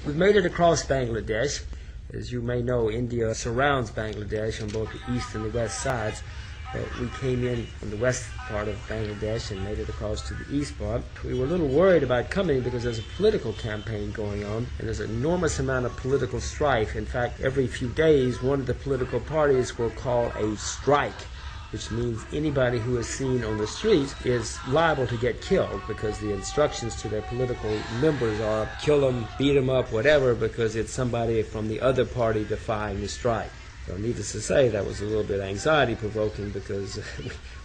We've made it across Bangladesh. As you may know, India surrounds Bangladesh on both the east and the west sides. We came in from the west part of Bangladesh and made it across to the east part. We were a little worried about coming because there's a political campaign going on, and there's an enormous amount of political strife. In fact, every few days, one of the political parties will call a strike, which means anybody who is seen on the street is liable to get killed, because the instructions to their political members are kill them, beat them up, whatever, because it's somebody from the other party defying the strike. So needless to say, that was a little bit anxiety-provoking, because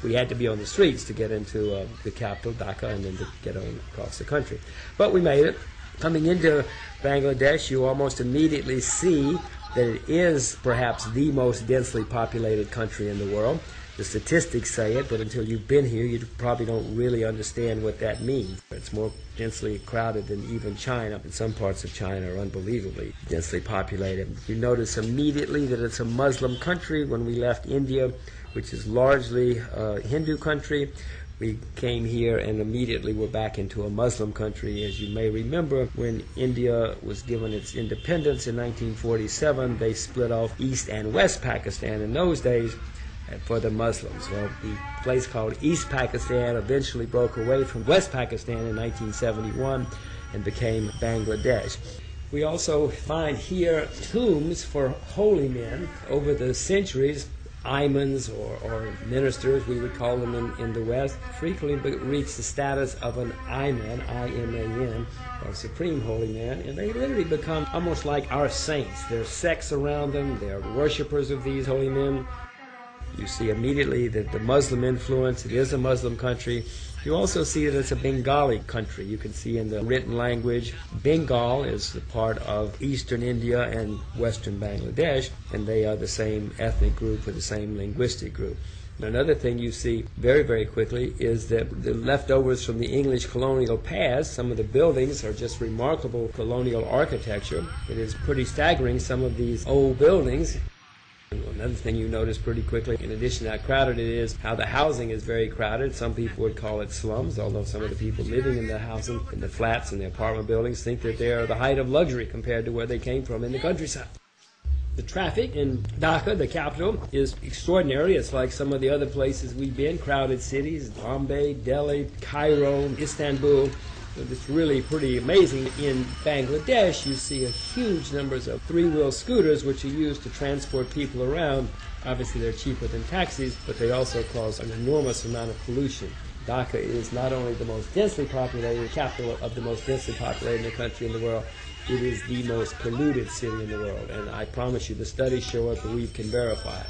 we had to be on the streets to get into the capital, Dhaka, and then to get on across the country. But we made it. Coming into Bangladesh, you almost immediately see that it is perhaps the most densely populated country in the world. The statistics say it, but until you've been here, you probably don't really understand what that means. It's more densely crowded than even China, and some parts of China are unbelievably densely populated. You notice immediately that it's a Muslim country. When we left India, which is largely a Hindu country, we came here and immediately were back into a Muslim country. As you may remember, when India was given its independence in 1947, they split off East and West Pakistan in those days for the Muslims. Well, the place called East Pakistan eventually broke away from West Pakistan in 1971 and became Bangladesh. We also find here tombs for holy men. Over the centuries, imams or ministers, we would call them in the West, frequently reach the status of an iman, I-M-A-N, or supreme holy man, and they literally become almost like our saints. There's sects around them, they're worshippers of these holy men. You see immediately that the Muslim influence, it is a Muslim country. You also see that it's a Bengali country. You can see in the written language, Bengal is the part of eastern India and western Bangladesh, and they are the same ethnic group or the same linguistic group. Another thing you see very, very quickly is that the leftovers from the English colonial past, some of the buildings are just remarkable colonial architecture. It is pretty staggering, some of these old buildings. Another thing you notice pretty quickly, in addition to how crowded it is, how the housing is very crowded. Some people would call it slums, although some of the people living in the housing, in the flats and the apartment buildings, think that they are the height of luxury compared to where they came from in the countryside. The traffic in Dhaka, the capital, is extraordinary. It's like some of the other places we've been, crowded cities, Bombay, Delhi, Cairo, Istanbul. It's really pretty amazing. In Bangladesh, you see a huge numbers of three-wheel scooters, which are used to transport people around. Obviously, they're cheaper than taxis, but they also cause an enormous amount of pollution. Dhaka is not only the most densely populated, capital of the most densely populated country in the world, it is the most polluted city in the world. And I promise you, the studies show it, but we can verify it.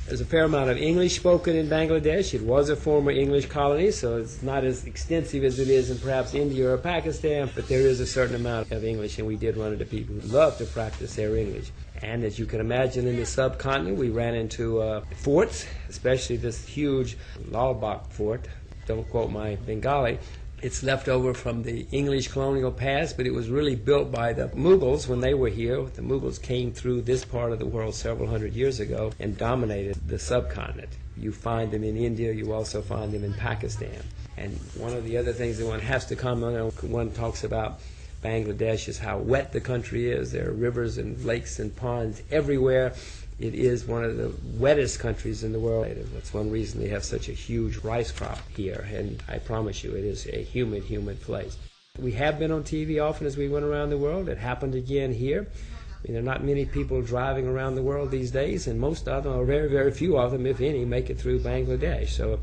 There's a fair amount of English spoken in Bangladesh. It was a former English colony, so it's not as extensive as it is in perhaps India or Pakistan, but there is a certain amount of English, and we did run into people who love to practice their English. And as you can imagine, in the subcontinent, we ran into forts, especially this huge Lal Bag fort. Don't quote my Bengali. It's left over from the English colonial past, but it was really built by the Mughals when they were here. The Mughals came through this part of the world several hundred years ago and dominated the subcontinent. You find them in India, you also find them in Pakistan. And one of the other things that one has to comment on, one talks about Bangladesh, is how wet the country is. There are rivers and lakes and ponds everywhere. It is one of the wettest countries in the world. That's one reason they have such a huge rice crop here, and I promise you it is a humid, humid place. We have been on TV often as we went around the world. It happened again here. I mean, there are not many people driving around the world these days, and most of them, or very, very few of them, if any, make it through Bangladesh. So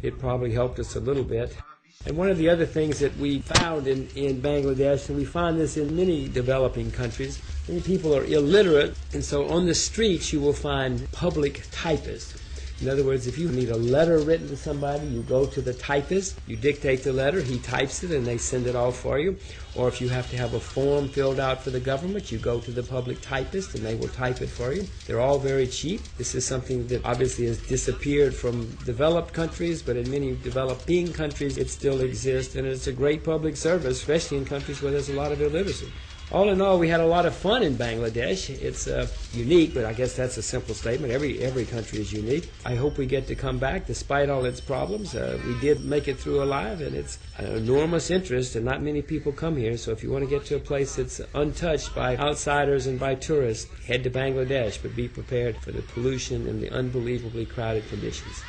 it probably helped us a little bit. And one of the other things that we found in Bangladesh, and we find this in many developing countries, many people are illiterate, and so on the streets you will find public typists. In other words, if you need a letter written to somebody, you go to the typist, you dictate the letter, he types it, and they send it off for you. Or if you have to have a form filled out for the government, you go to the public typist, and they will type it for you. They're all very cheap. This is something that obviously has disappeared from developed countries, but in many developing countries it still exists, and it's a great public service, especially in countries where there's a lot of illiteracy. All in all, we had a lot of fun in Bangladesh. It's unique, but I guess that's a simple statement. Every country is unique. I hope we get to come back despite all its problems. We did make it through alive, and it's an enormous interest, and not many people come here. So if you want to get to a place that's untouched by outsiders and by tourists, head to Bangladesh, but be prepared for the pollution and the unbelievably crowded conditions.